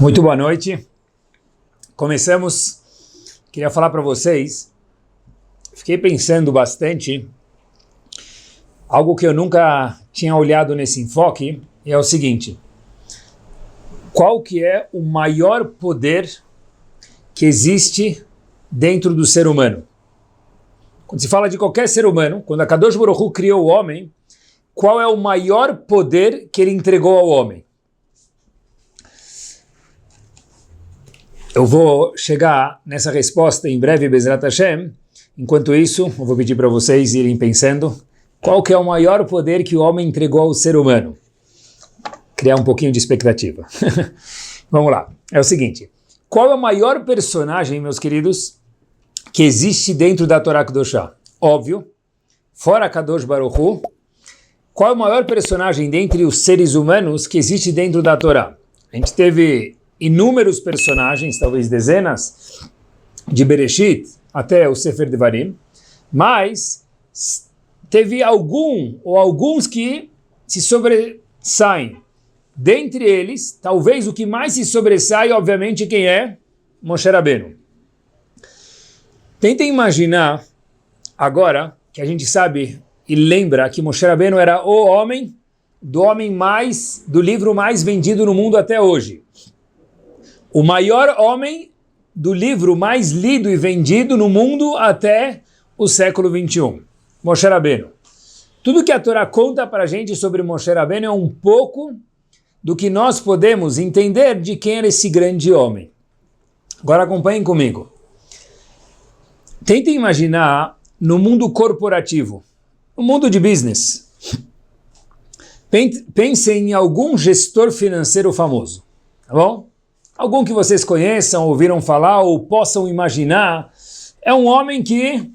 Muito boa noite. Começamos. Queria falar para vocês. Fiquei pensando bastante. Algo que eu nunca tinha olhado nesse enfoque é o seguinte: qual que é o maior poder que existe dentro do ser humano? Quando se fala de qualquer ser humano, quando a Kadosh Baruch Hu criou o homem, qual é o maior poder que ele entregou ao homem? Eu vou chegar nessa resposta em breve, Bezrat Hashem. Enquanto isso, eu vou pedir para vocês irem pensando qual que é o maior poder que o homem entregou ao ser humano. Criar um pouquinho de expectativa. Vamos lá. É o seguinte. Qual é o maior personagem, meus queridos, que existe dentro da Torá Kedoshá? Óbvio, fora Kadosh Baruch Hu, qual é o maior personagem dentre os seres humanos que existe dentro da Torá? A gente teve inúmeros personagens, talvez dezenas, de Bereshit até o Sefer Devarim, mas teve alguns que se sobressaem. Dentre eles, talvez o que mais se sobressai, obviamente, quem é? Moshe Rabbeinu. Tentem imaginar, agora, que a gente sabe e lembra que Moshe Rabbeinu era o homem do livro mais vendido no mundo até hoje. O maior homem do livro mais lido e vendido no mundo até o século 21. Moshe Rabbeinu. Tudo que a Torá conta para a gente sobre Moshe Rabbeinu é um pouco do que nós podemos entender de quem era esse grande homem. Agora acompanhem comigo. Tentem imaginar no mundo corporativo, no mundo de business. Pensem em algum gestor financeiro famoso, tá bom? Algum que vocês conheçam, ouviram falar ou possam imaginar. É um homem que...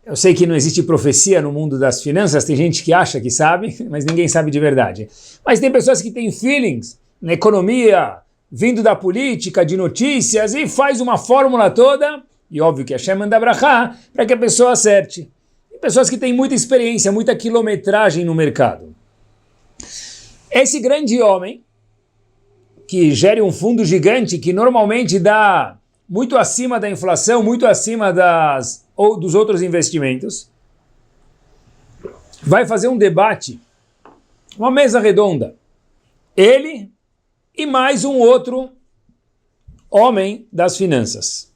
Eu sei que não existe profecia no mundo das finanças, tem gente que acha que sabe, mas ninguém sabe de verdade. Mas tem pessoas que têm feelings na economia, vindo da política, de notícias, e faz uma fórmula toda, e óbvio que Hashem manda brachá, para que a pessoa acerte. Tem pessoas que têm muita experiência, muita quilometragem no mercado. Esse grande homem, que gere um fundo gigante que normalmente dá muito acima da inflação, muito acima dos outros investimentos, vai fazer um debate, uma mesa redonda. Ele e mais um outro homem das finanças.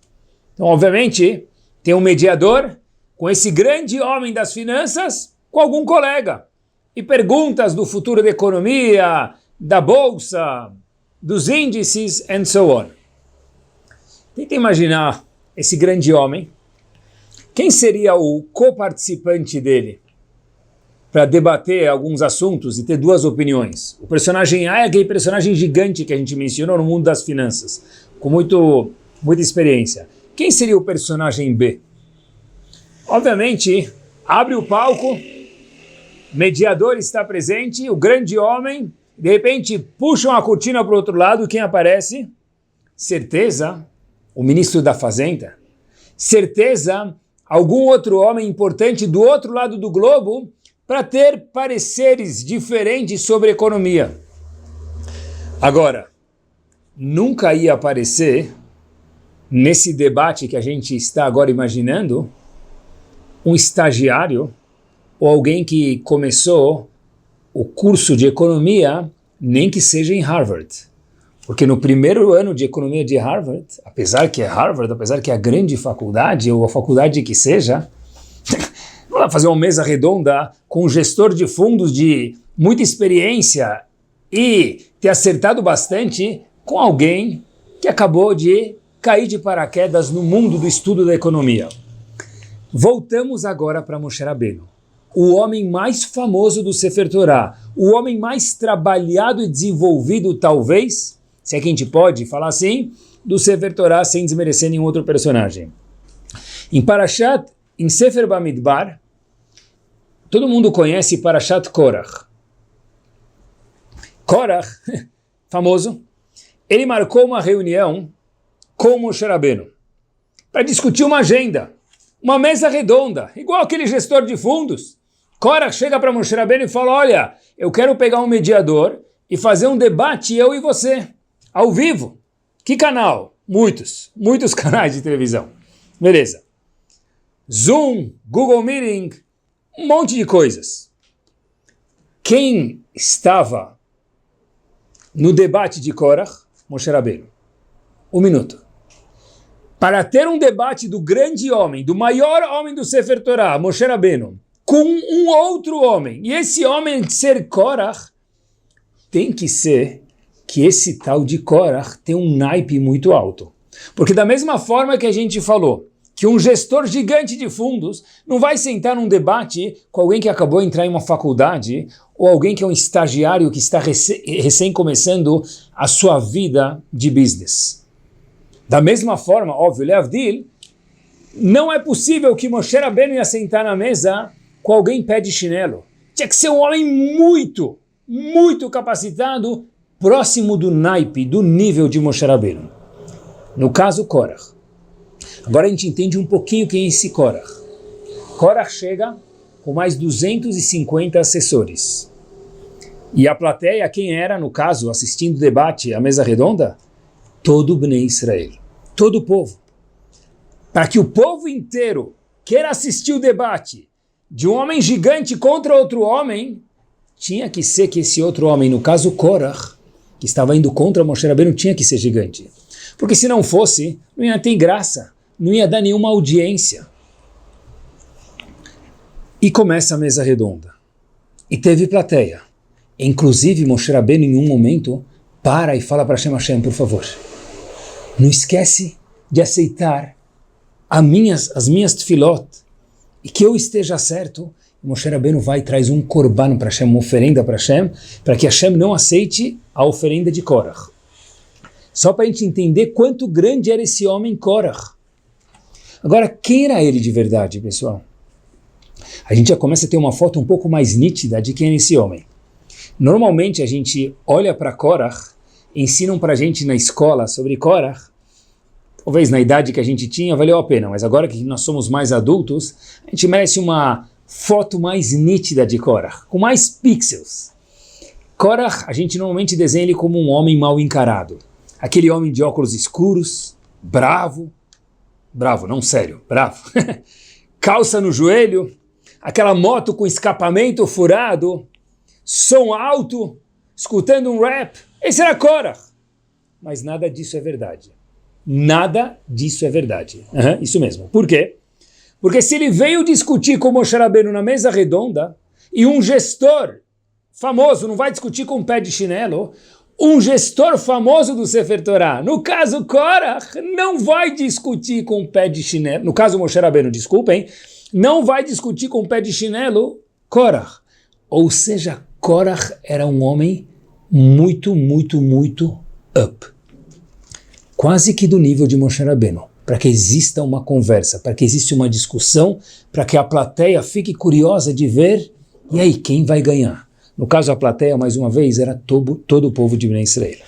Então, obviamente, tem um mediador com esse grande homem das finanças, com algum colega. E perguntas do futuro da economia, da bolsa, dos índices, and so on. Tenta imaginar esse grande homem. Quem seria o co-participante dele para debater alguns assuntos e ter duas opiniões? O personagem A é aquele personagem gigante que a gente mencionou no mundo das finanças, com muita experiência. Quem seria o personagem B? Obviamente, abre o palco, mediador está presente, o grande homem. De repente, puxam a cortina para o outro lado, quem aparece? Certeza, o ministro da Fazenda. Certeza, algum outro homem importante do outro lado do globo para ter pareceres diferentes sobre economia. Agora, nunca ia aparecer, nesse debate que a gente está agora imaginando, um estagiário ou alguém que começou o curso de economia, nem que seja em Harvard. Porque no primeiro ano de economia de Harvard, apesar que é Harvard, apesar que é a grande faculdade, ou a faculdade que seja, não dá fazer uma mesa redonda com um gestor de fundos de muita experiência e ter acertado bastante com alguém que acabou de cair de paraquedas no mundo do estudo da economia. Voltamos agora para Moshe Rabbeinu. O homem mais famoso do Sefer Torá, o homem mais trabalhado e desenvolvido, talvez, se é que a gente pode falar assim, do Sefer Torá sem desmerecer nenhum outro personagem. Em Sefer Bamidbar, todo mundo conhece Parashat Korach. Korach, famoso, ele marcou uma reunião com Moshe Rabbeinu para discutir uma agenda, uma mesa redonda, igual aquele gestor de fundos. Korach chega para Moshe Rabbeinu e fala: olha, eu quero pegar um mediador e fazer um debate, eu e você. Ao vivo. Que canal? Muitos canais de televisão. Beleza. Zoom, Google Meeting, um monte de coisas. Quem estava no debate de Korach? Moshe Rabbeinu. 1 minuto. Para ter um debate do grande homem, do maior homem do Sefer Torah, Moshe Rabbeinu, com um outro homem, e esse homem ser Korach, tem que ser que esse tal de Korach tem um naipe muito alto. Porque da mesma forma que a gente falou, que um gestor gigante de fundos não vai sentar num debate com alguém que acabou de entrar em uma faculdade ou alguém que é um estagiário que está recém começando a sua vida de business. Da mesma forma, óbvio, Leavdil, não é possível que Moshe Rabbeinu ia sentar na mesa com alguém pé de chinelo. Tinha que ser um homem muito capacitado, próximo do naipe, do nível de Moshe Rabbeinu. No caso, Korach. Agora a gente entende um pouquinho quem é esse Korach. Korach chega com mais 250 assessores. E a plateia, quem era, no caso, assistindo o debate, a mesa redonda? Todo o Bnei Israel. Todo o povo. Para que o povo inteiro queira assistir o debate de um homem gigante contra outro homem, tinha que ser que esse outro homem, no caso Korach, que estava indo contra Moshe Rabbeinu, tinha que ser gigante. Porque se não fosse, não ia ter graça. Não ia dar nenhuma audiência. E começa a mesa redonda. E teve plateia. Inclusive, Moshe Rabbeinu, em um momento, para e fala para Hashem, por favor, não esquece de aceitar as minhas tefilot, e que eu esteja certo. E Moshe Rabbeinu vai e traz um korban para Hashem, uma oferenda para Hashem, para que Hashem não aceite a oferenda de Korach. Só para a gente entender quanto grande era esse homem Korach. Agora, quem era ele de verdade, pessoal? A gente já começa a ter uma foto um pouco mais nítida de quem é esse homem. Normalmente a gente olha para Korach, ensinam para a gente na escola sobre Korach, talvez na idade que a gente tinha valeu a pena, mas agora que nós somos mais adultos, a gente merece uma foto mais nítida de Korach, com mais pixels. Korach, a gente normalmente desenha ele como um homem mal encarado. Aquele homem de óculos escuros, bravo, não sério, bravo, calça no joelho, aquela moto com escapamento furado, som alto, escutando um rap, esse era Korach. Mas nada disso é verdade. Nada disso é verdade. Isso mesmo. Por quê? Porque se ele veio discutir com Moshe Rabbeinu na mesa redonda, e um gestor famoso não vai discutir com um pé de chinelo, um gestor famoso do Sefer Torah, no caso Korach, não vai discutir com o pé de chinelo, no caso Moshe Rabbeinu, desculpem, não vai discutir com o pé de chinelo Korach. Ou seja, Korach era um homem muito up. Quase que do nível de Moshe Rabbeinu, para que exista uma conversa, para que exista uma discussão, para que a plateia fique curiosa de ver, e aí, quem vai ganhar? No caso, a plateia, mais uma vez, era todo o povo de Bnei Israel.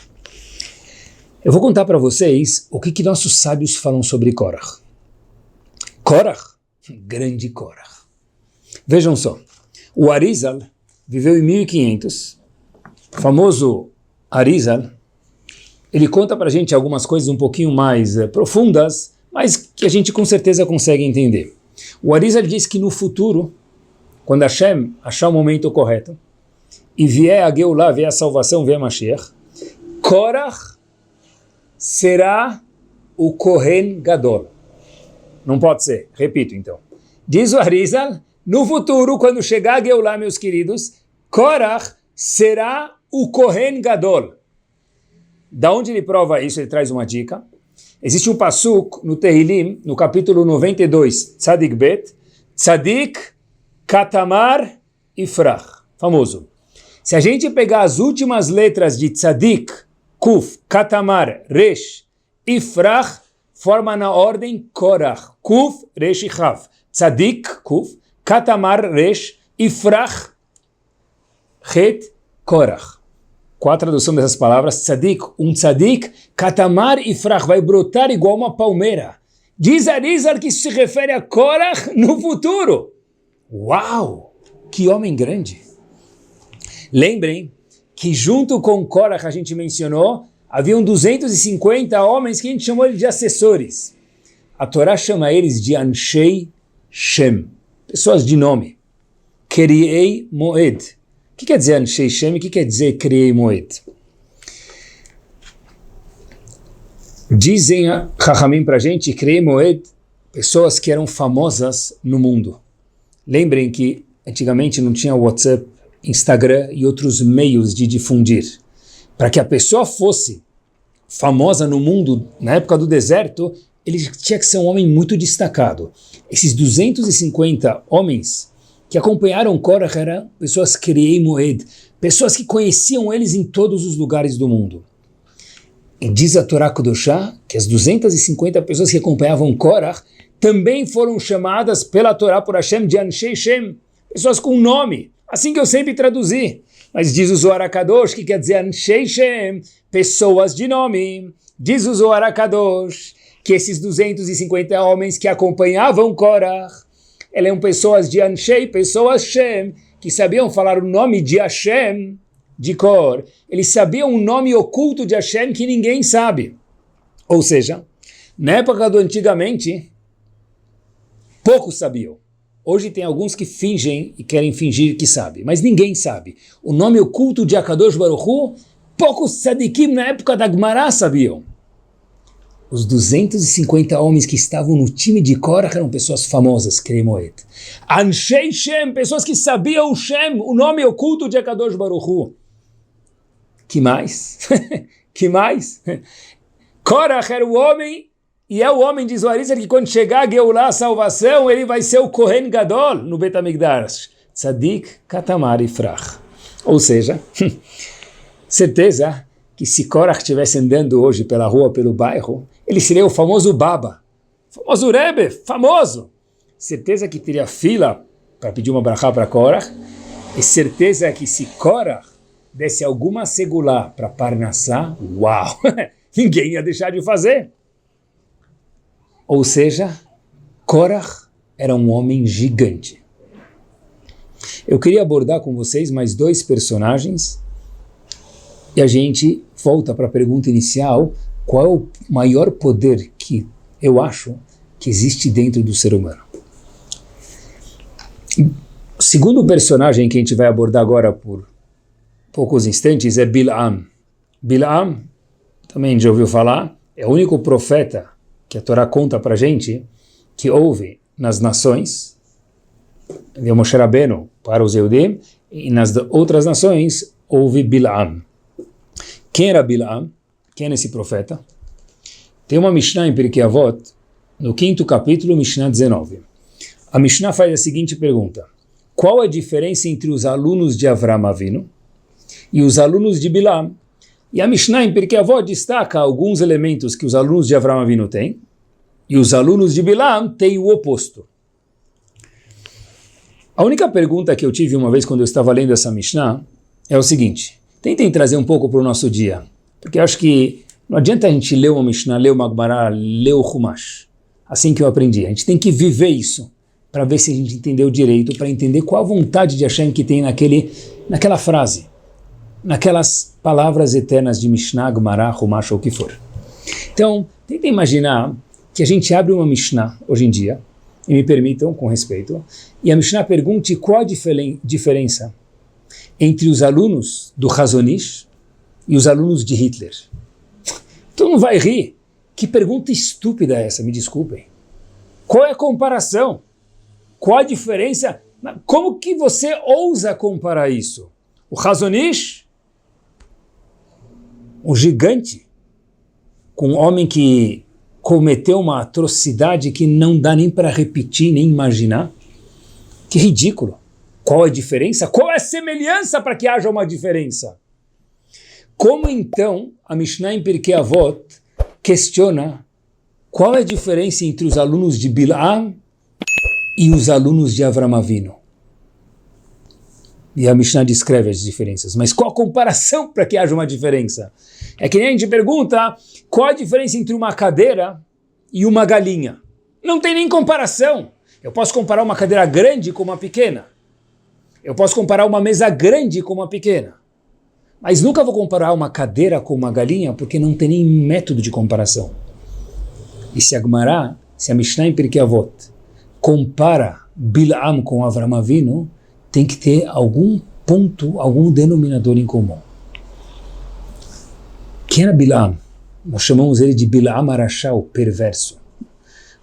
Eu vou contar para vocês o que nossos sábios falam sobre Korach. Korach, grande Korach. Vejam só, o Arizal viveu em 1500, o famoso Arizal, ele conta para a gente algumas coisas um pouquinho mais profundas, mas que a gente com certeza consegue entender. O Arizal diz que no futuro, quando Hashem achar o momento correto, e vier a Geulah, vier a salvação, vier a Mashiach, Korach será o Kohen Gadol. Não pode ser. Repito, então. Diz o Arizal, no futuro, quando chegar a Geulah, meus queridos, Korach será o Kohen Gadol. Da onde ele prova isso? Ele traz uma dica. Existe um pasuk no Tehilim, no capítulo 92, Tzadik Bet, Tzadik Katamar Ifrach. Famoso. Se a gente pegar as últimas letras de Tzadik, Kuf, Katamar, Resh, Ifrach, forma na ordem Korach. Kuf, Resh e Chav. Tzadik, Kuf, Katamar, Resh, Ifrach, Het, Korach. Qual a tradução dessas palavras? Tzadik, um tzadik, Katamar, Ifrach, vai brotar igual uma palmeira. Diz Arizal que isso se refere a Korach no futuro. Uau! Que homem grande! Lembrem que junto com Korach a gente mencionou haviam 250 homens que a gente chamou de assessores. A Torá chama eles de Anshei Shem, pessoas de nome. Kriei Moed. O que quer dizer Anshei Shem? O que quer dizer Kriei Moed? Dizem Chachamim para a gente, Kriei Moed, pessoas que eram famosas no mundo. Lembrem que antigamente não tinha WhatsApp, Instagram e outros meios de difundir. Para que a pessoa fosse famosa no mundo, na época do deserto, ele tinha que ser um homem muito destacado. Esses 250 homens que acompanharam Korach eram pessoas Kriei Moed, pessoas que conheciam eles em todos os lugares do mundo. E diz a Torá Kedoshá que as 250 pessoas que acompanhavam Korach também foram chamadas pela Torá por Hashem de Anshei Shem, pessoas com nome, assim que eu sempre traduzi. Mas diz o Zohar HaKadosh, que quer dizer Anshei Shem, pessoas de nome. Diz o Zohar HaKadosh que esses 250 homens que acompanhavam Korach, eram pessoas de Anshei, pessoas Shem, que sabiam falar o nome de Hashem, de Kor. Eles sabiam um nome oculto de Hashem que ninguém sabe. Ou seja, na época do antigamente, poucos sabiam. Hoje tem alguns que fingem e querem fingir que sabem, mas ninguém sabe. O nome oculto de Akadosh Baruch Hu, poucos tzadikim na época da Gemara sabiam. Os 250 homens que estavam no time de Korach eram pessoas famosas, Kriei Moed. Anshei Shem, pessoas que sabiam o Shem, o nome oculto de Akadosh Baruch Hu. Que mais? Que mais? Korach era o homem, e é o homem de Zoharista que quando chegar a Geulah, a salvação, ele vai ser o Kohen Gadol no Bet HaMikdash. Tzadik Katamar Ifrach. Ou seja, certeza que se Korach estivesse andando hoje pela rua, pelo bairro, ele seria o famoso Baba, famoso Rebbe, famoso. Certeza que teria fila para pedir uma brachá para Korach, e certeza que se Korach desse alguma segulá para Parnassá, uau, ninguém ia deixar de fazer. Ou seja, Korach era um homem gigante. Eu queria abordar com vocês mais dois personagens e a gente volta para a pergunta inicial, qual é o maior poder que eu acho que existe dentro do ser humano? O segundo personagem que a gente vai abordar agora por poucos instantes é Bilam. Bilam, também já ouviu falar, é o único profeta que a Torá conta para a gente que houve nas nações, de Moshe Rabbeinu para os Yehudim, e nas outras nações houve Bilam. Quem era Bilam? Quem é esse profeta? Tem uma Mishnah em Pirkei Avot, no 5º capítulo, Mishnah 19. A Mishnah faz a seguinte pergunta: qual a diferença entre os alunos de Avram Avinu e os alunos de Bilam? E a Mishnah em Pirkei Avot destaca alguns elementos que os alunos de Avram Avinu têm, e os alunos de Bilam têm o oposto. A única pergunta que eu tive uma vez quando eu estava lendo essa Mishnah é o seguinte: tentem trazer um pouco para o nosso dia, porque eu acho que não adianta a gente ler uma Mishnah, ler uma Gemara, ler o Chumash. Assim que eu aprendi. A gente tem que viver isso para ver se a gente entendeu direito, para entender qual a vontade de Hashem que tem naquela frase, naquelas palavras eternas de Mishnah, Gemara, Chumash ou o que for. Então, tentem imaginar que a gente abre uma Mishnah hoje em dia, e me permitam, com respeito, e a Mishnah pergunte qual a diferença entre os alunos do Chazon Ish e os alunos de Hitler. Então não vai rir. Que pergunta estúpida é essa, me desculpem. Qual é a comparação? Qual a diferença? Como que você ousa comparar isso? O Chazon Ish, um gigante, com um homem que cometeu uma atrocidade que não dá nem para repetir, nem imaginar. Que ridículo. Qual a diferença? Qual é a semelhança para que haja uma diferença? Como então a Mishnah em Pirkei Avot questiona qual é a diferença entre os alunos de Bilam e os alunos de Avram Avinu? E a Mishnah descreve as diferenças. Mas qual a comparação para que haja uma diferença? É que nem a gente pergunta qual a diferença entre uma cadeira e uma galinha. Não tem nem comparação. Eu posso comparar uma cadeira grande com uma pequena. Eu posso comparar uma mesa grande com uma pequena. Mas nunca vou comparar uma cadeira com uma galinha, porque não tem nem método de comparação. E se a Gemara, se a Mishnah em Pirkei Avot compara Bilam com Avram Avinu, tem que ter algum ponto, algum denominador em comum. Quem era Bilam? Nós chamamos ele de Bilam Arashá, o perverso.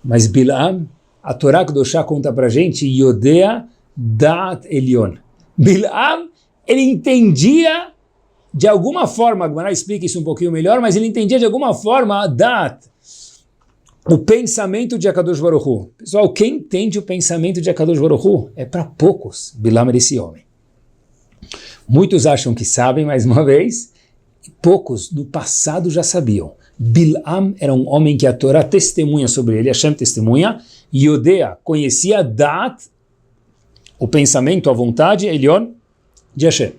Mas Bilam, a Torá Kedoshá conta pra gente, Yodea Da'at Elyon. Bilam, ele entendia de alguma forma, a Gemara explica isso um pouquinho melhor, mas ele entendia de alguma forma Da'at, o pensamento de Akadosh Baruch Hu. Pessoal, quem entende o pensamento de Akadosh Baruch Hu? É para poucos. Bilam era esse homem. Muitos acham que sabem, mais uma vez, e poucos no passado já sabiam. Bilam era um homem que a Torá testemunha sobre ele, Hashem testemunha, Yodea conhecia Da'at, o pensamento, a vontade, Elyon, de Hashem.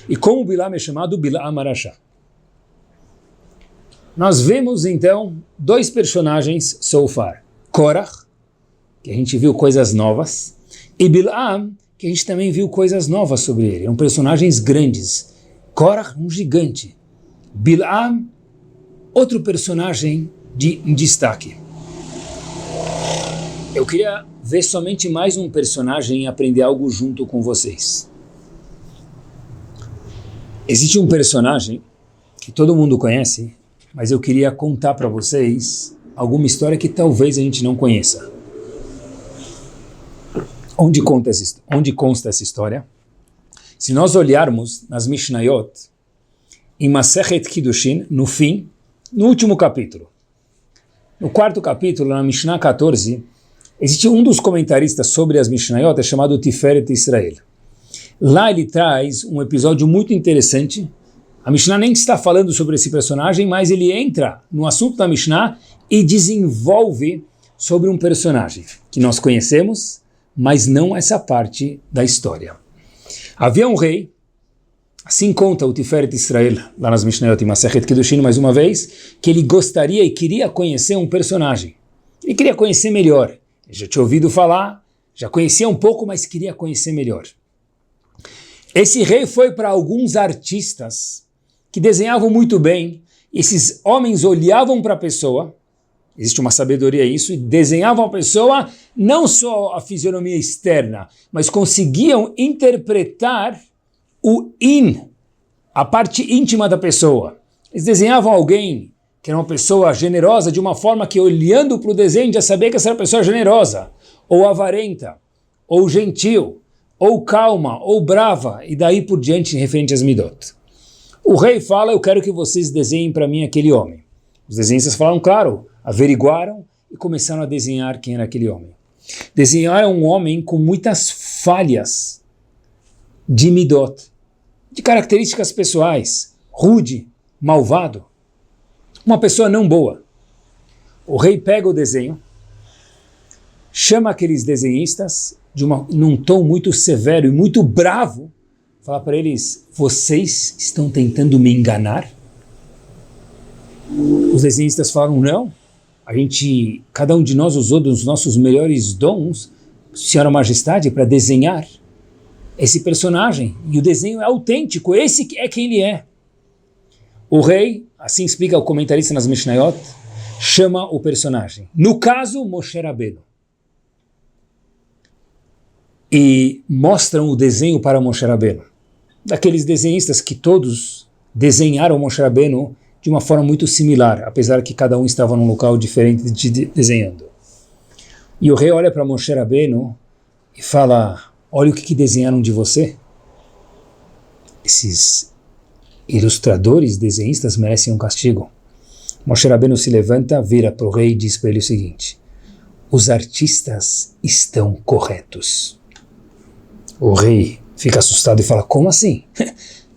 E como Bilam é chamado Bilam Arashá? Nós vemos então dois personagens so far. Korach, que a gente viu coisas novas, e Bilam, que a gente também viu coisas novas sobre ele. São personagens grandes. Korach, um gigante. Bilam, outro personagem em destaque. Eu queria ver somente mais um personagem e aprender algo junto com vocês. Existe um personagem que todo mundo conhece, mas eu queria contar para vocês alguma história que talvez a gente não conheça. Onde consta essa história? Se nós olharmos nas Mishnayot, em Masechet Kiddushin, no fim, no último capítulo, no quarto capítulo, na Mishnah 14, existe um dos comentaristas sobre as Mishnayot, é chamado Tiferet Israel. Lá ele traz um episódio muito interessante. A Mishnah nem está falando sobre esse personagem, mas ele entra no assunto da Mishnah e desenvolve sobre um personagem que nós conhecemos, mas não essa parte da história. Havia um rei, assim conta o Tiferet Israel, lá nas Mishnayot e Masechet Kiddushin, mais uma vez, que ele gostaria e queria conhecer um personagem. Ele queria conhecer melhor. Ele já tinha ouvido falar, já conhecia um pouco, mas queria conhecer melhor. Esse rei foi para alguns artistas que desenhavam muito bem. Esses homens olhavam para a pessoa, existe uma sabedoria isso, e desenhavam a pessoa, não só a fisionomia externa, mas conseguiam interpretar a parte íntima da pessoa. Eles desenhavam alguém que era uma pessoa generosa de uma forma que, olhando para o desenho, já sabia que essa era uma pessoa generosa, ou avarenta, ou gentil, ou calma, ou brava, e daí por diante referente às midot. O rei fala, eu quero que vocês desenhem para mim aquele homem. Os desenhistas falaram, claro, averiguaram e começaram a desenhar quem era aquele homem. Desenharam um homem com muitas falhas de midot, de características pessoais, rude, malvado, uma pessoa não boa. O rei pega o desenho, chama aqueles desenhistas num tom muito severo e muito bravo, fala para eles, vocês estão tentando me enganar? Os desenhistas falaram, não, cada um de nós usou dos nossos melhores dons, Senhora Majestade, para desenhar esse personagem, e o desenho é autêntico, esse é quem ele é. O rei, assim explica o comentarista nas Mishnayot, chama o personagem, no caso, Moshe Rabbeinu, e mostram o desenho para Moshe Rabbeinu, daqueles desenhistas que todos desenharam Moshe Rabbeinu de uma forma muito similar, apesar que cada um estava num local diferente desenhando. E o rei olha para Moshe Rabbeinu e fala, olha o que desenharam de você. Esses ilustradores, desenhistas merecem um castigo. Moshe Rabbeinu se levanta, vira para o rei e diz para ele o seguinte, os artistas estão corretos. O rei fica assustado e fala, como assim?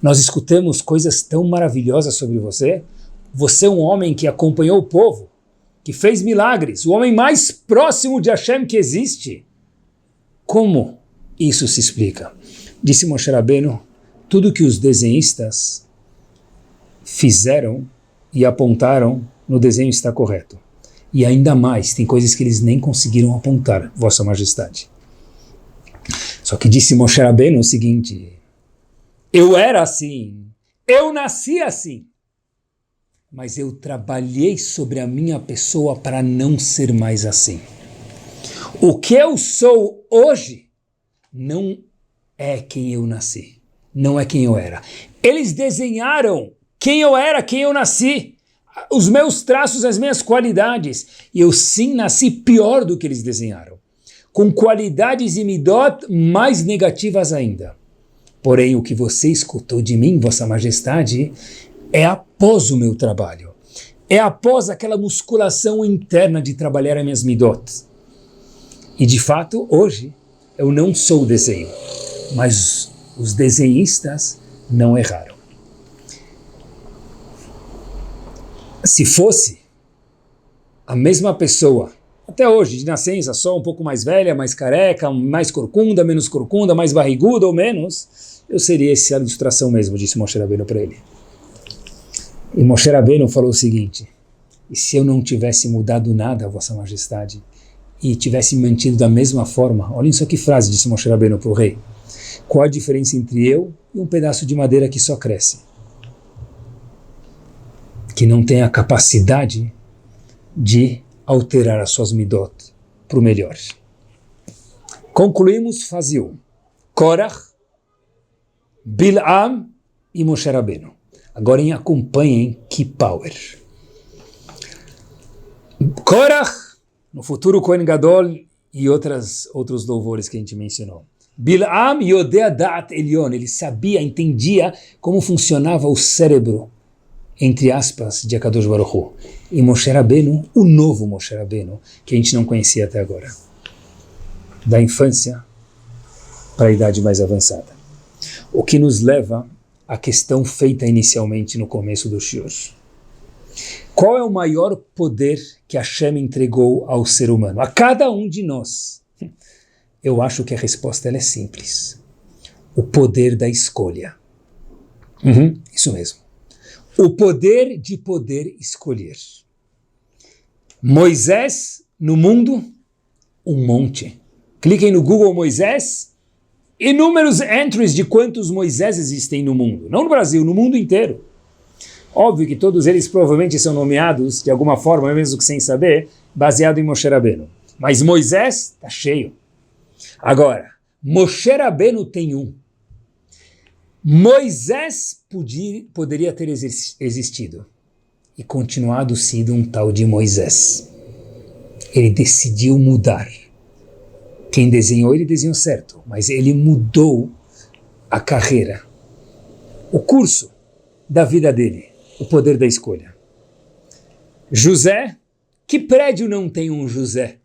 Nós escutamos coisas tão maravilhosas sobre você. Você é um homem que acompanhou o povo, que fez milagres, o homem mais próximo de Hashem que existe. Como isso se explica? Disse Moshe Rabbeinu, tudo que os desenhistas fizeram e apontaram no desenho está correto. E ainda mais, tem coisas que eles nem conseguiram apontar, Vossa Majestade. Só que disse Moshe Rabbeinu o seguinte, eu era assim, Eu nasci assim, mas eu trabalhei sobre a minha pessoa para não ser mais assim. O que eu sou hoje não é quem eu nasci, não é quem eu era. Eles desenharam quem eu era, quem eu nasci, os meus traços, as minhas qualidades. E eu sim nasci pior do que eles desenharam, com qualidades e midot mais negativas ainda. Porém, o que você escutou de mim, Vossa Majestade, é após o meu trabalho. É após aquela musculação interna de trabalhar as minhas midot. E de fato, hoje, eu não sou desenho, mas os desenhistas não erraram. Se fosse a mesma pessoa, até hoje, de nascença, só um pouco mais velha, mais careca, mais corcunda, menos corcunda, mais barriguda ou menos, eu seria essa ilustração mesmo, disse Moshe Rabbeinu para ele. E Moshe Rabbeinu falou o seguinte: e se eu não tivesse mudado nada, Vossa Majestade, e tivesse mantido da mesma forma, olhem só que frase disse Moshe Rabbeinu para o rei: qual a diferença entre eu e um pedaço de madeira que só cresce, que não tem a capacidade de alterar as suas midot para o melhor? Concluímos fase 1. Korach, Bil'am e Moshe Rabbeinu. Agora acompanhem que power. Korach, no futuro Kohen Gadol e outros louvores que a gente mencionou. Bil'am Yodea Da'at Elyon, ele sabia, entendia como funcionava o cérebro, entre aspas, de Akadosh Baruch Hu. E Moshe Rabbeinu, o novo Moshe Rabbeinu, que a gente não conhecia até agora. Da infância para a idade mais avançada. O que nos leva à questão feita inicialmente no começo do shiur. Qual é o maior poder que Hashem entregou ao ser humano? A cada um de nós. Eu acho que a resposta ela é simples. O poder da escolha. Isso mesmo. O poder de poder escolher. Moisés, no mundo, um monte. Cliquem no Google Moisés, inúmeros entries de quantos Moisés existem no mundo. Não no Brasil, no mundo inteiro. Óbvio que todos eles provavelmente são nomeados, de alguma forma, mesmo que sem saber, baseado em Moshe Rabbeinu. Mas Moisés está cheio. Agora, Moshe Rabbeinu tem um. Moisés poderia ter existido e continuado sendo um tal de Moisés. Ele decidiu mudar. Quem desenhou, ele desenhou certo, mas ele mudou a carreira, o curso da vida dele, o poder da escolha. José, que prédio não tem um José?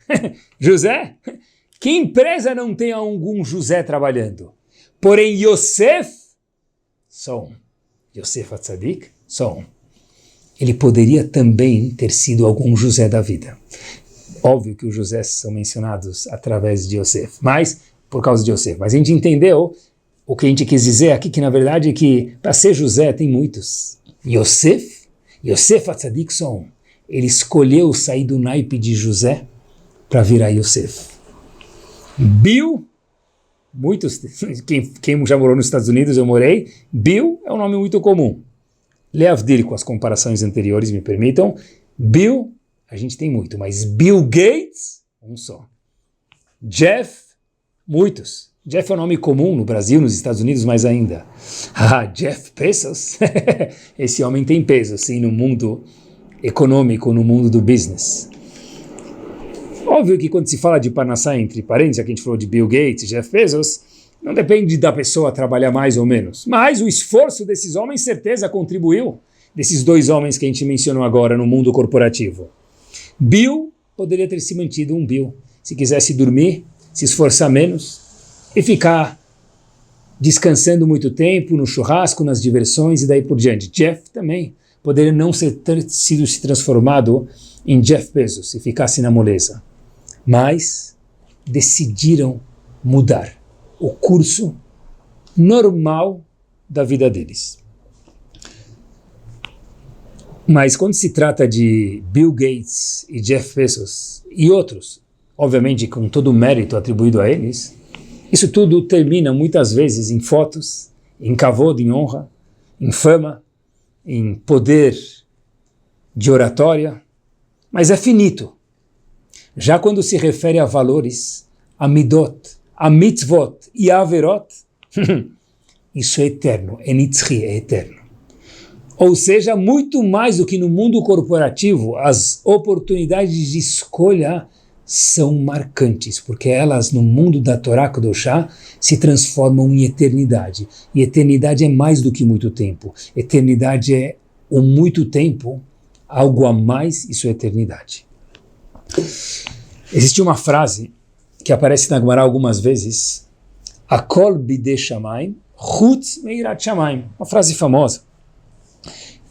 José, que empresa não tem algum José trabalhando? Porém, Yosef, só um. Yosef Atzadik, só um. Ele poderia também ter sido algum José da vida. Óbvio que os José são mencionados através de Yosef, mas por causa de Yosef. Mas a gente entendeu o que a gente quis dizer aqui, que na verdade é que para ser José tem muitos. Yosef Atzadik só um. Ele escolheu sair do naipe de José para virar Yosef. Bill, muitos, quem já morou nos Estados Unidos, eu morei, Bill é um nome muito comum. Leavdil, com as comparações anteriores, me permitam, Bill, a gente tem muito, mas Bill Gates, um só. Jeff, muitos. Jeff é um nome comum no Brasil, nos Estados Unidos, mais ainda. Jeff Bezos, esse homem tem peso, sim, no mundo econômico, no mundo do business. Óbvio que quando se fala de Parnassá entre parênteses, aqui a gente falou de Bill Gates, Jeff Bezos, não depende da pessoa trabalhar mais ou menos, mas o esforço desses homens, certeza, contribuiu, desses dois homens que a gente mencionou agora no mundo corporativo. Bill poderia ter se mantido um Bill, se quisesse dormir, se esforçar menos e ficar descansando muito tempo no churrasco, nas diversões e daí por diante. Jeff também poderia não ter sido se transformado em Jeff Bezos, se ficasse na moleza. Mas decidiram mudar o curso normal da vida deles. Mas quando se trata de Bill Gates e Jeff Bezos e outros, obviamente com todo o mérito atribuído a eles, isso tudo termina muitas vezes em fotos, em kavod, em honra, em fama, em poder de oratória, mas é finito. Já quando se refere a valores, a midot, a mitzvot e a averot, isso é eterno, é nitzri, é eterno. Ou seja, muito mais do que no mundo corporativo, as oportunidades de escolha são marcantes, porque elas, no mundo da Torá Kedoshá, se transformam em eternidade. E eternidade é mais do que muito tempo. Eternidade é o muito tempo, algo a mais, isso é eternidade. Existe uma frase que aparece na Gemara algumas vezes, Akol bidei shamayim, chutz meirat shamayim, uma frase famosa.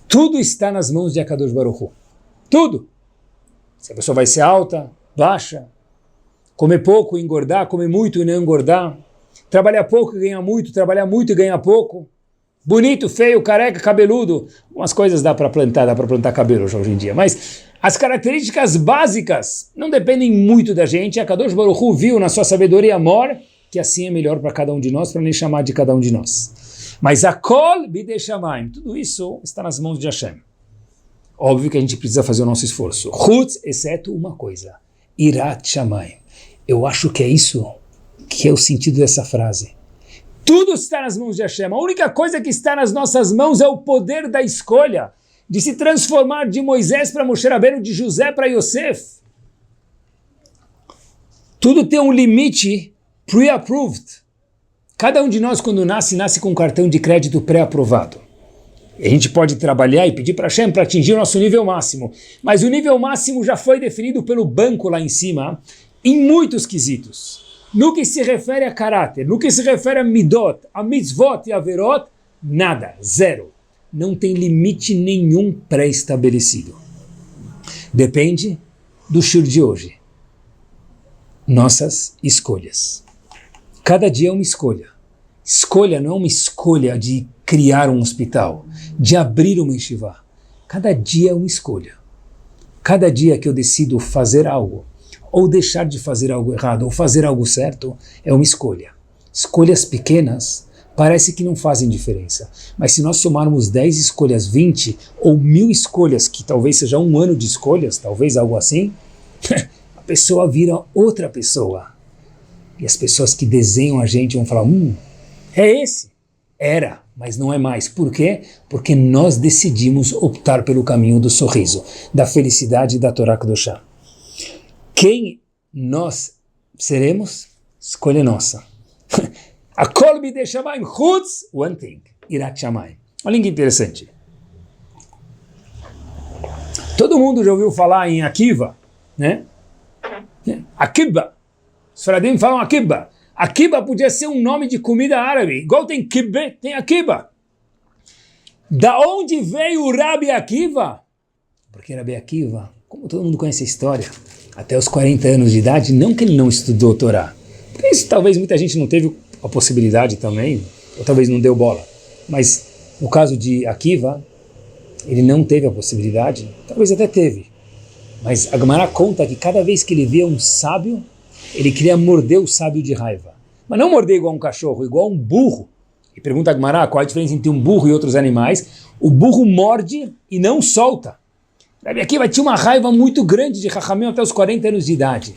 Tudo está nas mãos de Akadosh Baruch Hu. Tudo. Se a pessoa vai ser alta, baixa, comer pouco e engordar, comer muito e não engordar, trabalhar pouco e ganhar muito, trabalhar muito e ganhar pouco, bonito, feio, careca, cabeludo, umas coisas dá para plantar cabelo hoje em dia, mas as características básicas não dependem muito da gente. A Kadosh Baruch Hu viu na sua sabedoria amor que assim é melhor para cada um de nós, para nem chamar de cada um de nós. Mas a kol bidei shamayim, tudo isso está nas mãos de Hashem. Óbvio que a gente precisa fazer o nosso esforço. Chutz, exceto uma coisa, irat shamayim. Eu acho que é isso que é o sentido dessa frase. Tudo está nas mãos de Hashem. A única coisa que está nas nossas mãos é o poder da escolha, de se transformar de Moisés para Moshe Rabbeinu, de José para Yosef. Tudo tem um limite pre-approved. Cada um de nós, quando nasce com um cartão de crédito pré-aprovado. A gente pode trabalhar e pedir para Hashem para atingir o nosso nível máximo. Mas o nível máximo já foi definido pelo banco lá em cima, em muitos quesitos. No que se refere a caráter, no que se refere a midot, a mitzvot e a averot, nada, zero. Não tem limite nenhum pré-estabelecido. Depende do shur de hoje. Nossas escolhas. Cada dia é uma escolha. Escolha não é uma escolha de criar um hospital, de abrir uma yeshiva. Cada dia é uma escolha. Cada dia que eu decido fazer algo, ou deixar de fazer algo errado, ou fazer algo certo, é uma escolha. Escolhas pequenas parece que não fazem diferença. Mas se nós somarmos 10 escolhas, 20 ou 1000 escolhas, que talvez seja um ano de escolhas, talvez algo assim, a pessoa vira outra pessoa. E as pessoas que desenham a gente vão falar, é esse. Era, mas não é mais. Por quê? Porque nós decidimos optar pelo caminho do sorriso, da felicidade e da Torá Kedoshá. Quem nós seremos? Escolha nossa. Akol bidei shamayim chutz, one thing, irat shamayim. Olha que interessante. Todo mundo já ouviu falar em Akiva, né? Akiba. Os faradim falam Akiba. Akiba podia ser um nome de comida árabe. Igual tem kibbeh, tem Akiba. Da onde veio o Rabi Akiva? Porque Rabi Akiva, como todo mundo conhece a história, até os 40 anos de idade, não que ele não estudou Torá. Por isso talvez muita gente não teve a possibilidade também, ou talvez não deu bola. Mas no caso de Akiva, ele não teve a possibilidade, talvez até teve. Mas a Gemara conta que cada vez que ele via um sábio, ele queria morder o sábio de raiva. Mas não morder igual um cachorro, igual um burro. E pergunta a Gemara qual a diferença entre um burro e outros animais. O burro morde e não solta. Rabi Akiva tinha uma raiva muito grande de Chachamim até os 40 anos de idade.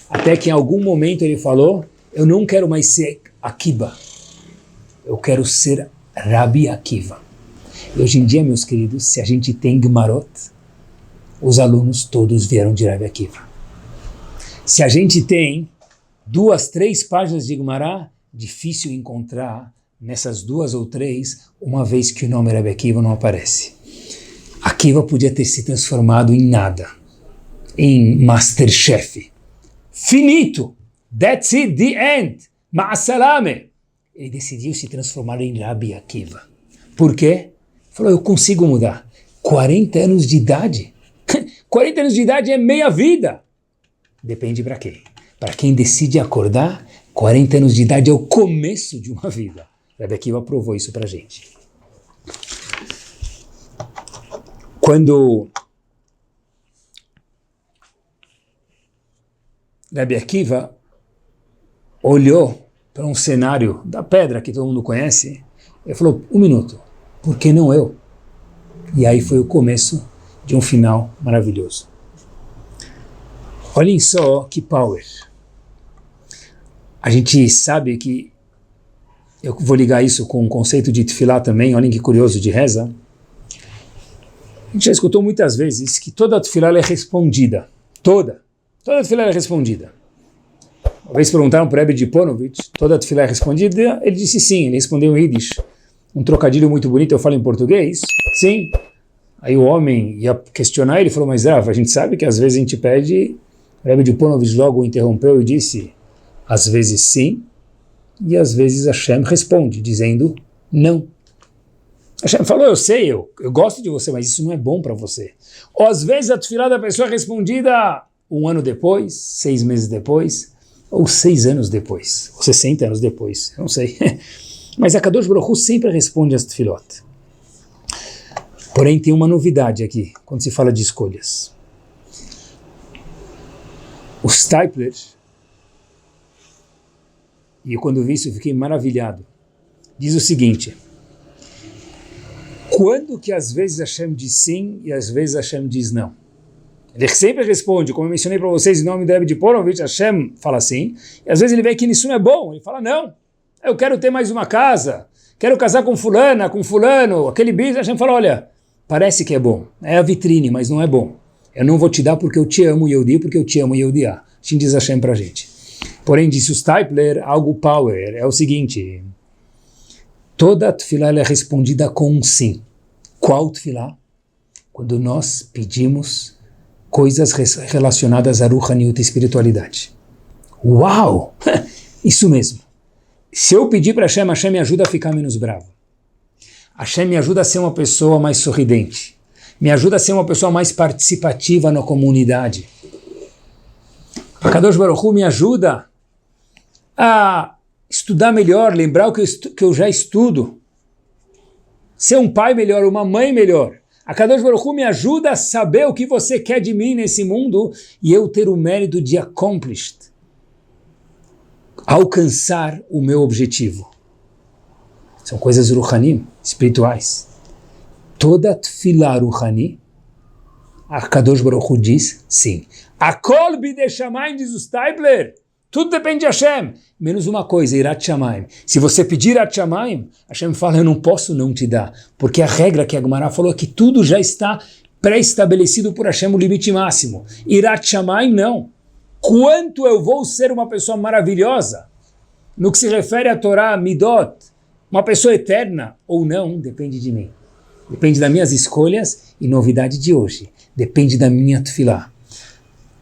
Até que em algum momento ele falou, eu não quero mais ser Akiba. Eu quero ser Rabi Akiva. E hoje em dia, meus queridos, se a gente tem Gemarot, os alunos todos vieram de Rabi Akiva. Se a gente tem 2, 3 páginas de Gemara, difícil encontrar nessas 2 ou 3, uma vez que o nome Rabi Akiva não aparece. Akiva podia ter se transformado em nada, em Masterchef. Finito! That's it, the end! Ma'asalame! Ele decidiu se transformar em Rabi Akiva. Por quê? Falou, eu consigo mudar. 40 anos de idade? 40 anos de idade é meia vida. Depende para quem. Para quem decide acordar, 40 anos de idade é o começo de uma vida. Rabi Akiva provou isso para a gente. Quando Rabi Akiva olhou para um cenário da pedra que todo mundo conhece, ele falou, 1 minuto, Por que não eu? E aí foi o começo de um final maravilhoso. Olhem só que power. A gente sabe que, eu vou ligar isso com o conceito de tefilá também, olhem que curioso, de reza. A gente já escutou muitas vezes que toda tefilá é respondida. Toda tefilá é respondida. Uma vez perguntaram para o Rebbe de Ponovitch, toda tefilá é respondida? Ele disse sim, ele respondeu em Yiddish. Um trocadilho muito bonito, eu falo em português, sim. Aí o homem ia questionar, ele falou, mas Rav, a gente sabe que às vezes a gente pede, o Rebbe de Ponovitch logo interrompeu e disse, às vezes sim, e às vezes Hashem responde, dizendo não. Hashem falou, eu sei, eu gosto de você, mas isso não é bom para você. Ou às vezes a tefilá da pessoa é respondida 1 ano depois, 6 meses depois, ou 6 anos depois, ou 60 anos depois, eu não sei. Mas a Kadosh Baruch Hu sempre responde às tefilot. Porém, tem uma novidade aqui, quando se fala de escolhas. O Stipler, e eu quando vi isso eu fiquei maravilhado, diz o seguinte, quando que às vezes Hashem diz sim e às vezes Hashem diz não? Ele sempre responde, como eu mencionei para vocês em nome do Rebbe de Ponovitch, Hashem fala sim, e às vezes ele vê que isso não é bom, ele fala não, eu quero ter mais uma casa, quero casar com fulana, com fulano, aquele business, Hashem fala, olha, parece que é bom, é a vitrine, mas não é bom, eu não vou te dar porque eu te amo e eu di, porque eu te amo e eu diá, assim diz Hashem para a gente. Porém, disse o Stipler, algo power, é o seguinte, toda tefilá é respondida com um sim. Qual tefilá? Quando nós pedimos coisas relacionadas à Ruhaniut e espiritualidade. Uau! Isso mesmo. Se eu pedir para Hashem, Hashem me ajuda a ficar menos bravo. Hashem me ajuda a ser uma pessoa mais sorridente. Me ajuda a ser uma pessoa mais participativa na comunidade. A Kadosh Baruch Hu me ajuda a estudar melhor, lembrar o que eu já estudo. Ser um pai melhor, uma mãe melhor. A Kadosh Baruch Hu me ajuda a saber o que você quer de mim nesse mundo e eu ter o mérito de alcançar o meu objetivo. São coisas ruhanim, espirituais. Toda tefilá ruhani, a Kadosh Baruch Hu diz sim. Akol bidei shamayim, diz o Stipler. Tudo depende de Hashem. Menos uma coisa, Irat Shamayim. Se você pedir Irat Shamayim, Hashem fala, eu não posso não te dar. Porque a regra que a Gemara falou é que tudo já está pré-estabelecido por Hashem, o limite máximo. Irat Shamayim, não. Quanto eu vou ser uma pessoa maravilhosa? No que se refere à Torá, Midot, uma pessoa eterna ou não, depende de mim. Depende das minhas escolhas e novidade de hoje. Depende da minha tefilá.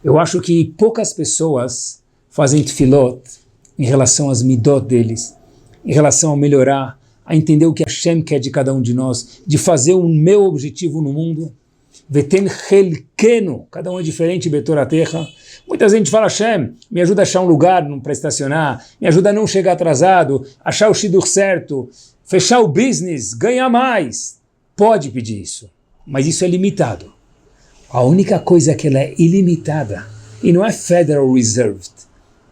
Eu acho que poucas pessoas fazem tefilot em relação às midot deles, em relação a melhorar, a entender o que Hashem quer de cada um de nós, de fazer o meu objetivo no mundo. Veten helkenu, cada um é diferente, betor a terra. Muita gente fala, Hashem, me ajuda a achar um lugar para estacionar, me ajuda a não chegar atrasado, achar o shidur certo, fechar o business, ganhar mais. Pode pedir isso, mas isso é limitado. A única coisa que ela é ilimitada, e não é Federal Reserved,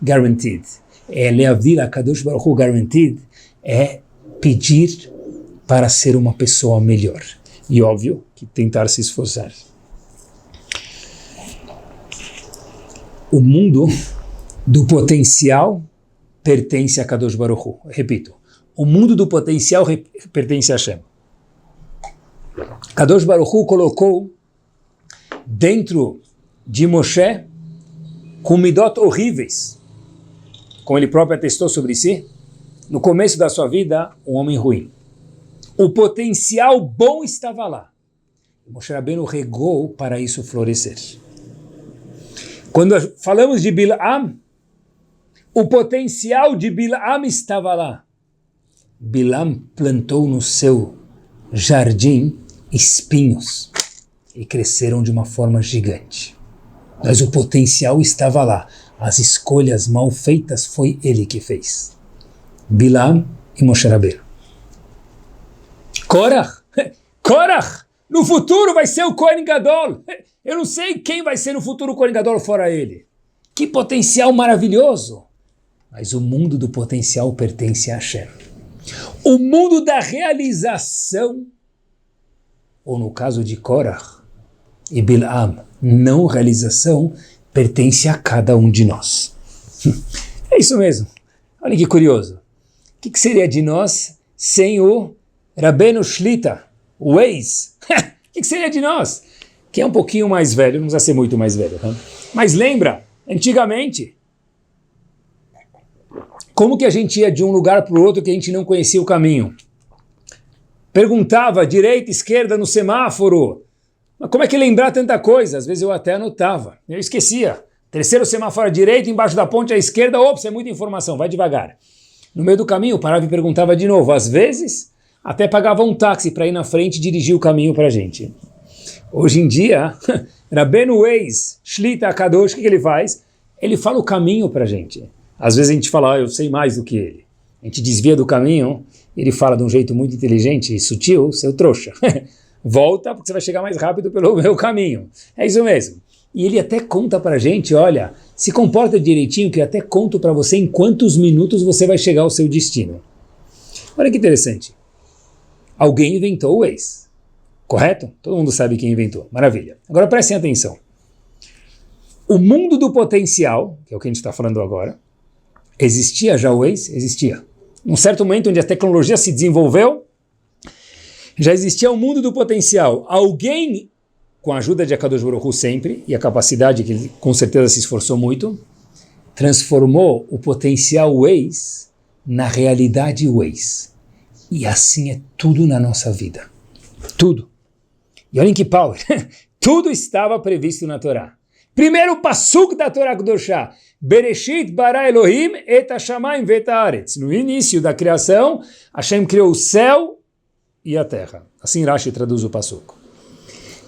guaranteed, é Leavdil HaKadosh Baruch Hu guaranteed, é pedir para ser uma pessoa melhor. E óbvio que tentar se esforçar. O mundo do potencial pertence a Kadosh Baruch Hu. Repito, o mundo do potencial pertence a Hashem. Kadosh Baruch Hu colocou dentro de Moshe com midot horríveis, como ele próprio atestou sobre si, no começo da sua vida, um homem ruim. O potencial bom estava lá. Moshe Rabbeinu regou para isso florescer. Quando falamos de Bilam, o potencial de Bilam estava lá. Bilam plantou no seu jardim espinhos e cresceram de uma forma gigante. Mas o potencial estava lá. As escolhas mal feitas foi ele que fez. Bilam e Moshe Rabbeinu. Korach, no futuro vai ser o Kohen Gadol. Eu não sei quem vai ser no futuro o Kohen Gadol fora ele. Que potencial maravilhoso. Mas o mundo do potencial pertence a Hashem. O mundo da realização ou no caso de Korach e Bilam, não realização, pertence a cada um de nós. É isso mesmo. Olha que curioso. O que seria de nós sem o Rabbeinu Shlita, o ex? O que seria de nós? Que é um pouquinho mais velho, não precisa ser muito mais velho. Tá? Mas lembra, antigamente, como que a gente ia de um lugar para o outro que a gente não conhecia o caminho? Perguntava direita, esquerda no semáforo. Mas como é que lembrar tanta coisa? Às vezes eu até anotava, eu esquecia. Terceiro semáforo à direita, embaixo da ponte à esquerda, ops, é muita informação, vai devagar. No meio do caminho, parava e perguntava de novo. Às vezes, até pagava um táxi para ir na frente e dirigir o caminho para a gente. Hoje em dia, Rabbeinu Weiss, Shlita Kadosh, o que ele faz? Ele fala o caminho para a gente. Às vezes a gente fala, eu sei mais do que ele. A gente desvia do caminho, ele fala de um jeito muito inteligente e sutil, seu trouxa. Volta, porque você vai chegar mais rápido pelo meu caminho. É isso mesmo. E ele até conta para a gente, olha, se comporta direitinho, que eu até conto para você em quantos minutos você vai chegar ao seu destino. Olha que interessante. Alguém inventou o Waze. Correto? Todo mundo sabe quem inventou. Maravilha. Agora prestem atenção. O mundo do potencial, que é o que a gente está falando agora, existia já o Waze? Existia. Num certo momento onde a tecnologia se desenvolveu, já existia o mundo do potencial. Alguém, com a ajuda de Akadosh Baruch Hu sempre, e a capacidade que ele com certeza se esforçou muito, transformou o potencial Waze na realidade Waze. E assim é tudo na nossa vida. Tudo. E olhem que power. Tudo estava previsto na Torá. Primeiro pasuk da Torá Kedoshá. Bereshit bara Elohim et hashamayim vet haaretz. No início da criação, Hashem criou o céu e a terra. Assim Rashi traduz o pasuk.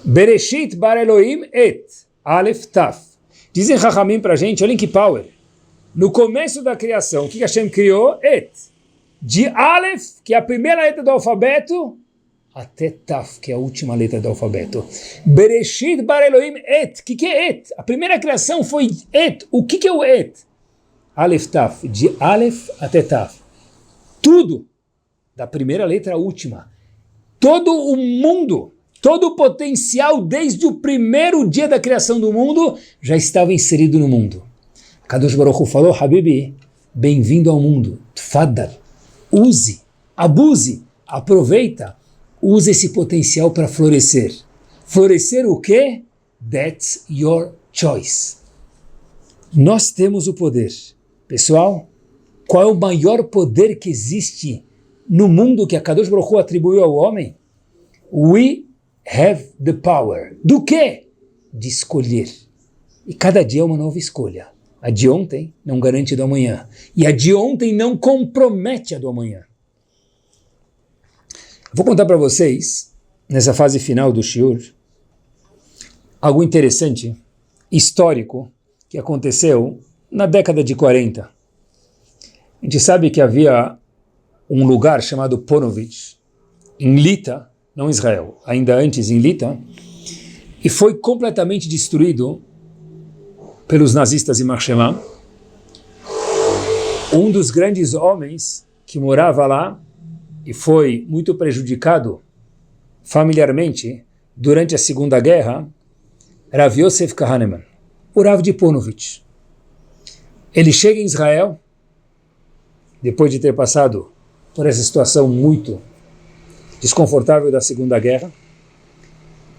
Bereshit bara Elohim et Aleph Taf. Dizem Chachamim pra gente, olhem que power. No começo da criação, o que Hashem criou? Et. De Aleph, que é a primeira letra do alfabeto, até Taf, que é a última letra do alfabeto. Bereshit bara Elohim et. O que é et? A primeira criação foi et. O que é o et? Aleph Taf. De Aleph até Taf. Tudo, da primeira letra à última. Todo o mundo, todo o potencial desde o primeiro dia da criação do mundo já estava inserido no mundo. Kadosh Baruch Hu falou, Habibi, bem-vindo ao mundo. Tfaddal. Use, abuse, aproveita, use esse potencial para florescer. Florescer o quê? That's your choice. Nós temos o poder. Pessoal, qual é o maior poder que existe no mundo que a Kadosh Baruch Hu atribuiu ao homem? We have the power. Do quê? De escolher. E cada dia é uma nova escolha. A de ontem não garante do amanhã. E a de ontem não compromete a do amanhã. Vou contar para vocês, nessa fase final do shiur, algo interessante, histórico, que aconteceu na década de 40. A gente sabe que havia um lugar chamado Ponovitch, em Lita, não Israel, ainda antes em Lita, e foi completamente destruído pelos nazistas em Marshemá. Um dos grandes homens que morava lá e foi muito prejudicado familiarmente durante a Segunda Guerra, Rav Yosef Kahneman, o Rav de Ponovitch. Ele chega em Israel, depois de ter passado por essa situação muito desconfortável da Segunda Guerra.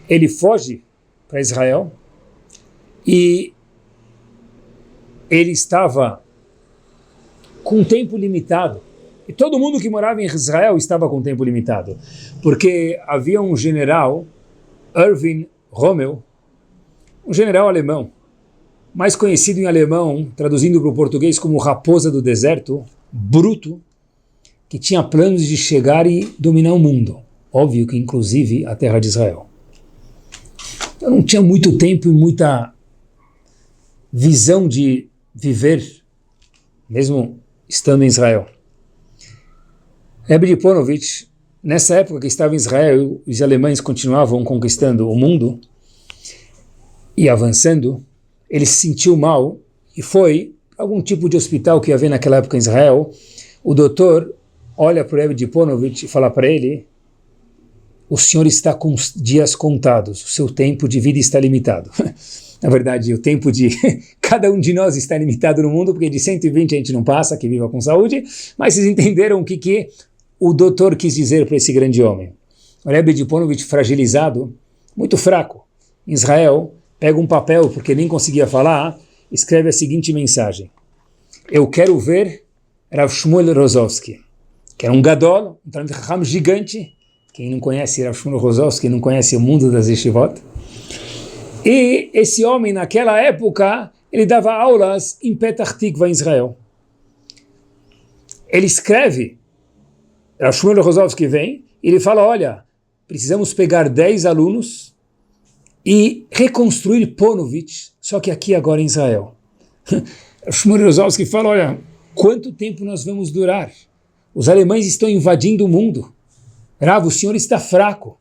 Ele foge para Israel e ele estava com tempo limitado. E todo mundo que morava em Israel estava com tempo limitado, porque havia um general, Erwin Rommel, um general alemão, mais conhecido em alemão, traduzindo para o português como Raposa do Deserto, bruto, que tinha planos de chegar e dominar o mundo. Óbvio que inclusive a terra de Israel. Eu não tinha muito tempo e muita visão de viver, mesmo estando em Israel. Rebbe de Ponovitch, nessa época que estava em Israel, os alemães continuavam conquistando o mundo e avançando, ele se sentiu mal e foi a algum tipo de hospital que havia naquela época em Israel. O doutor olha para o Rebbe de Ponovitch e fala para ele, o senhor está com os dias contados, o seu tempo de vida está limitado. Na verdade, o tempo de cada um de nós está limitado no mundo, porque de 120 a gente não passa, que viva com saúde, mas vocês entenderam o que o doutor quis dizer para esse grande homem. O Rebbe de Ponovitch, fragilizado, muito fraco, em Israel, pega um papel, porque nem conseguia falar, escreve a seguinte mensagem: eu quero ver Rav Shmuel Rozovsky, que era um gadol, um Talmid Chacham gigante. Quem não conhece Rav Shmuel Rozovsky não conhece o mundo das yeshivot. E esse homem, naquela época, ele dava aulas em Petach Tikva, em Israel. Ele escreve, Rav Shmuel Rozovsky vem, e ele fala, olha, precisamos pegar 10 alunos e reconstruir Ponovitch, só que aqui agora em Israel. Rav Shmuel Rozovsky fala, olha, quanto tempo nós vamos durar? Os alemães estão invadindo o mundo. Rav, o senhor está fraco.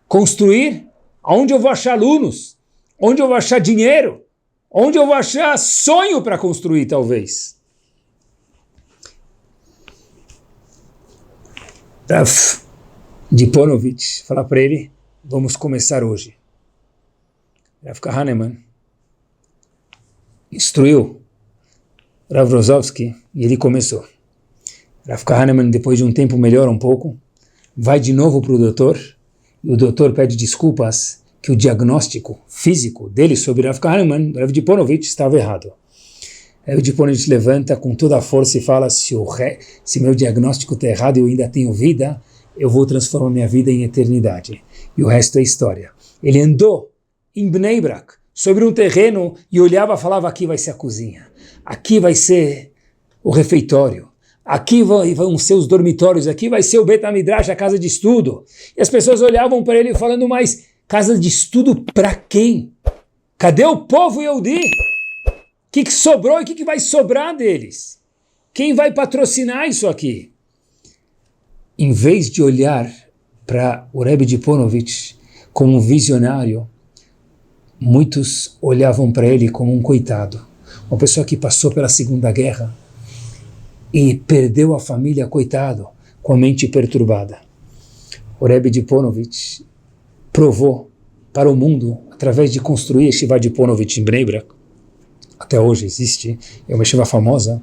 Construir? Aonde eu vou achar alunos? Onde eu vou achar dinheiro? Onde eu vou achar sonho para construir, talvez? Rav de Ponovitch fala para ele, vamos começar hoje. Rav Kahneman instruiu Rav Rozovsky e ele começou. Rav Kahneman, depois de um tempo, melhora um pouco, vai de novo para o doutor, e o doutor pede desculpas que o diagnóstico físico dele sobre Rav Kahneman, Rav de Ponovitch, estava errado. Rav de Ponovitch levanta com toda a força e fala, se meu diagnóstico está errado e eu ainda tenho vida, eu vou transformar minha vida em eternidade. E o resto é história. Ele andou em Bnei Brak, sobre um terreno, e olhava e falava, aqui vai ser a cozinha, aqui vai ser o refeitório, aqui vão ser os dormitórios, aqui vai ser o Bet HaMidrash, a casa de estudo. E as pessoas olhavam para ele falando, mas casa de estudo para quem? Cadê o povo Yehudi? O que sobrou e o que vai sobrar deles? Quem vai patrocinar isso aqui? Em vez de olhar para o Rebbe de Ponovitch como um visionário, muitos olhavam para ele como um coitado. Uma pessoa que passou pela Segunda Guerra e perdeu a família, coitado, com a mente perturbada. O Rebbe de Ponovitch provou para o mundo, através de construir a Yeshiva de Ponovitch em Bnei Brak, até hoje existe, é uma yeshiva famosa,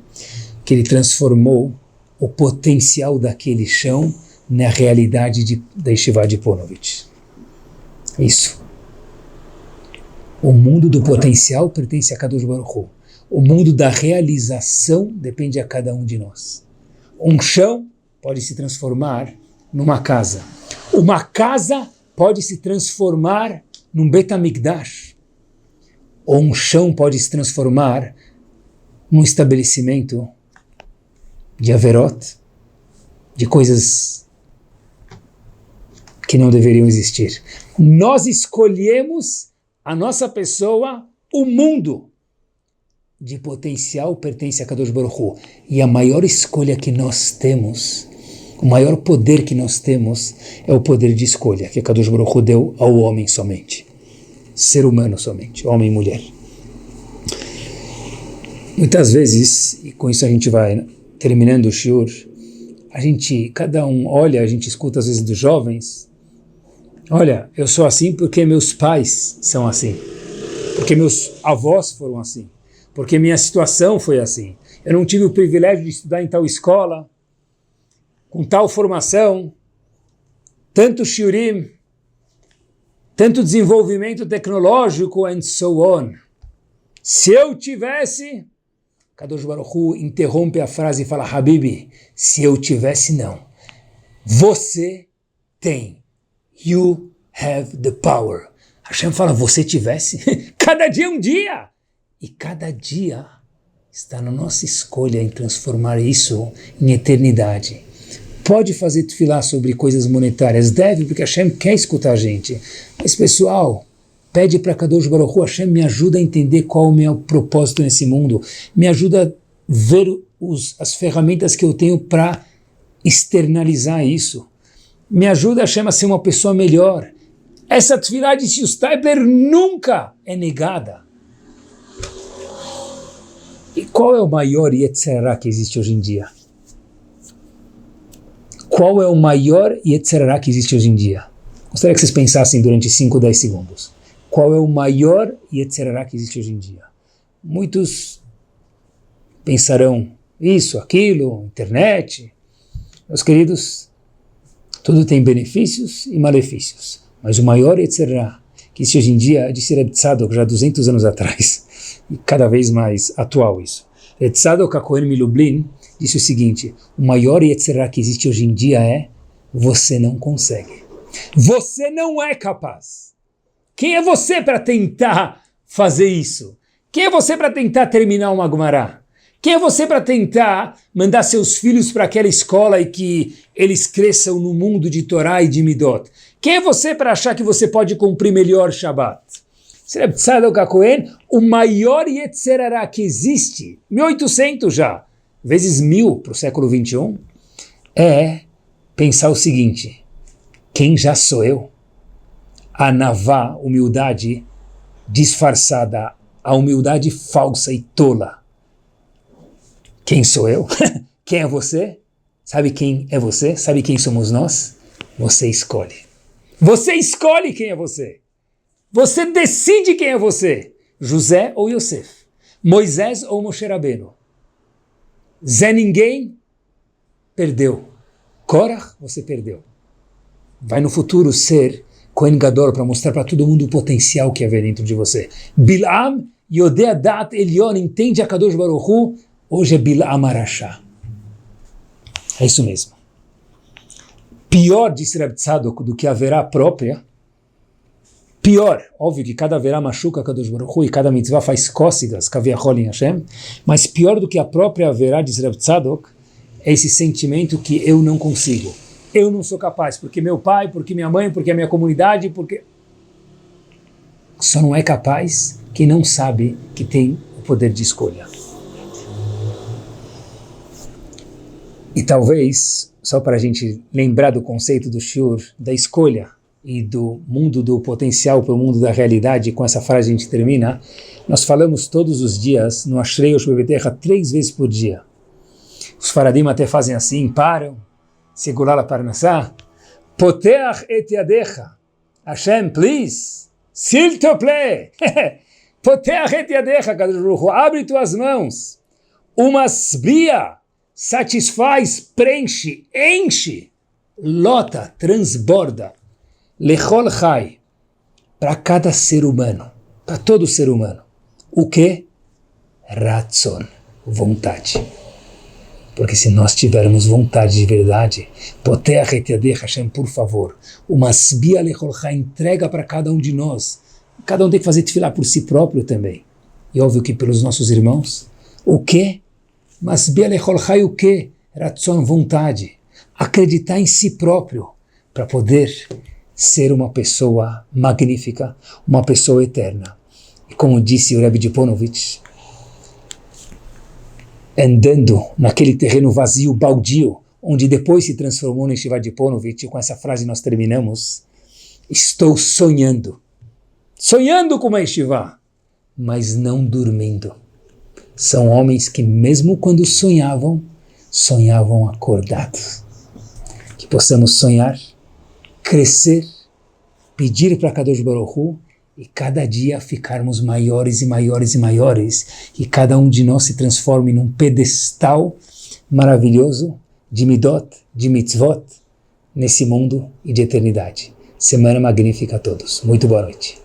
que ele transformou o potencial daquele chão na realidade da Yeshiva de Ponovitch. Isso. O mundo do potencial pertence a Kadosh Baruch Hu. O mundo da realização depende a cada um de nós. Um chão pode se transformar numa casa. Uma casa pode se transformar num Bet HaMikdash. Ou um chão pode se transformar num estabelecimento de averot, de coisas que não deveriam existir. Nós escolhemos a nossa pessoa, o mundo de potencial pertence a Kadosh Baruch Hu. E a maior escolha que nós temos, o maior poder que nós temos é o poder de escolha, que Kadosh Baruch Hu deu ao homem somente. Ser humano somente, homem e mulher. Muitas vezes, e com isso a gente vai terminando o shiur, cada um olha, a gente escuta às vezes dos jovens, olha, eu sou assim porque meus pais são assim, porque meus avós foram assim, porque minha situação foi assim, eu não tive o privilégio de estudar em tal escola, com tal formação, tanto shiurim, tanto desenvolvimento tecnológico, and so on. Se eu tivesse, Kadosh Baruch Hu interrompe a frase e fala, Habibi, se eu tivesse, não. Você tem. You have the power. Hashem fala, você tivesse? Cada dia é um dia. E cada dia está na nossa escolha em transformar isso em eternidade. Pode fazer tefilá sobre coisas monetárias, deve, porque Hashem quer escutar a gente. Mas pessoal, pede para Kadosh Baruch Hu, Hashem me ajuda a entender qual é o meu propósito nesse mundo, me ajuda a ver as ferramentas que eu tenho para externalizar isso. Me ajuda, Hashem, a ser uma pessoa melhor. Essa tefilá de Shil Steipler nunca é negada. E qual é o maior Yetzer Hara que existe hoje em dia? Qual é o maior Yetzer Hara que existe hoje em dia? Gostaria que vocês pensassem durante 5 ou 10 segundos. Qual é o maior Yetzer Hara que existe hoje em dia? Muitos pensarão isso, aquilo, internet. Meus queridos, tudo tem benefícios e malefícios. Mas o maior Yetzer Hara que existe hoje em dia é de Reb Tzadok, já 200 anos atrás. E cada vez mais atual isso. Reb Tzadok HaKohen Milublin disse o seguinte: o maior Yetzer Hara que existe hoje em dia é: você não consegue. Você não é capaz. Quem é você para tentar fazer isso? Quem é você para tentar terminar uma Gumará? Quem é você para tentar mandar seus filhos para aquela escola e que eles cresçam no mundo de Torá e de Midot? Quem é você para achar que você pode cumprir melhor Shabbat? Reb Tzadok HaKohen, o maior Yetzer Hara que existe, 1800 já, vezes 1000 para o século 21, é pensar o seguinte: quem já sou eu? A navá, humildade disfarçada, a humildade falsa e tola. Quem sou eu? Quem é você? Sabe quem é você? Sabe quem somos nós? Você escolhe. Você escolhe quem é você. Você decide quem é você. José ou Yosef. Moisés ou Moshe Rabbeinu. Zé Ninguém perdeu. Korach, você perdeu. Vai no futuro ser Kohen Gadol para mostrar para todo mundo o potencial que havia dentro de você. Bilam, Yodea Dat Elion, entende a Kadosh Baruch Hu, hoje é Bilam Arashá. É isso mesmo. Pior, disse Reb Tzadok, do que a verá própria, pior, óbvio que cada verá machuca a Kadosh Baruch Hu e cada mitzvah faz cócegas, kaviachol em Hashem, mas pior do que a própria verá, disse Reb Tzadok, é esse sentimento que eu não consigo. Eu não sou capaz, porque meu pai, porque minha mãe, porque a minha comunidade, porque... Só não é capaz quem não sabe que tem o poder de escolha. E talvez, só para a gente lembrar do conceito do shiur, da escolha e do mundo do potencial para o mundo da realidade, com essa frase a gente termina, nós falamos todos os dias no Ashrei Yosh Bebetecha 3 vezes por dia. Os faradim até fazem assim, param, segurar a parnassá, Poteach et yadecha, Hashem, please, s'il te plaît, Poteach et yadecha, Kadosh Baruch Hu, abre tuas mãos, umasbia, satisfaz, preenche, enche, lota, transborda, lechol chai, para cada ser humano, para todo ser humano. O que? Ratzon, vontade. Porque se nós tivermos vontade de verdade, Poteach et yadecha, Hashem, por favor, umasbia lechol chai, entrega para cada um de nós. Cada um tem que fazer tefilá por si próprio também. E óbvio que pelos nossos irmãos. O que? Mas Bialechol Chai o quê? Ratzon, vontade. Acreditar em si próprio para poder ser uma pessoa magnífica, uma pessoa eterna. E como disse o Rebbe de Ponovitch, andando naquele terreno vazio, baldio, onde depois se transformou no Yeshiva de Ponovitch, e com essa frase nós terminamos: estou sonhando com uma Yeshiva, mas não dormindo. São homens que mesmo quando sonhavam acordados. Que possamos sonhar, crescer, pedir para Kadosh Baruch Hu e cada dia ficarmos maiores e maiores e maiores, e cada um de nós se transforme num pedestal maravilhoso de Midot, de Mitzvot, nesse mundo e de eternidade. Semana magnífica a todos. Muito boa noite.